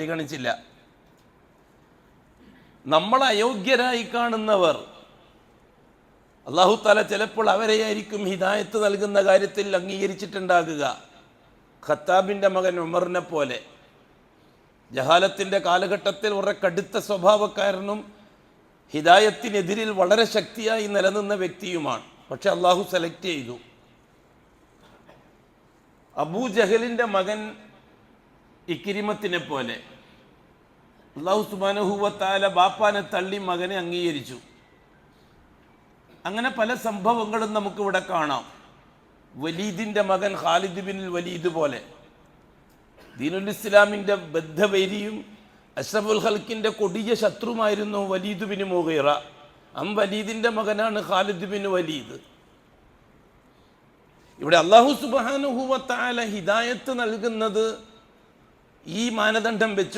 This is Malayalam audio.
പരിഗണിച്ചില്ല. നമ്മൾ അയോഗ്യരായി കാണുന്നവർ അല്ലാഹു തആല ചിലപ്പോൾ അവരെയായിരിക്കും ഹിദായത്ത് നൽകുന്ന കാര്യത്തിൽ അംഗീകരിച്ചിട്ടുണ്ടാകുക. ഖത്താബിൻ്റെ മകൻ ഉമറിനെ പോലെ ജഹാലത്തിൻ്റെ കാലഘട്ടത്തിൽ വളരെ കടുത്ത സ്വഭാവക്കാരനും ഹിദായത്തിനെതിരിൽ വളരെ ശക്തിയായി നിലനിന്ന വ്യക്തിയുമാണ്. പക്ഷെ അള്ളാഹു സെലക്ട് ചെയ്തു. അബൂ ജഹലിൻ്റെ മകൻ ഇക്രിമത്തിനെ പോലെ അല്ലാഹു സുബ്ഹാനഹു വ തആല ബാപ്പാനെ തള്ളി മകനെ അംഗീകരിച്ചു. അങ്ങനെ പല സംഭവങ്ങളും നമുക്കിവിടെ കാണാം. വലീദിൻ്റെ മകൻ ഖാലിദ് ബിൻ വലീദ് പോലെ ദീനുൽ ഇസ്ലാമിൻ്റെ ബദ്ധവൈരിയും അഷ്റഫുൽ ഖൽക്കിൻ്റെ കൊടിയ ശത്രുമായിരുന്നു വലീദ് ബിൻ മുഗീറ. വലീദിൻ്റെ മകനാണ് ഖാലിദ് ബിൻ വലീദ്. ഇവിടെ അല്ലാഹു സുബ്ഹാനഹു വ തആല ഹിദായത്ത് നൽകുന്നത് ഈ മാനദണ്ഡം വെച്ച്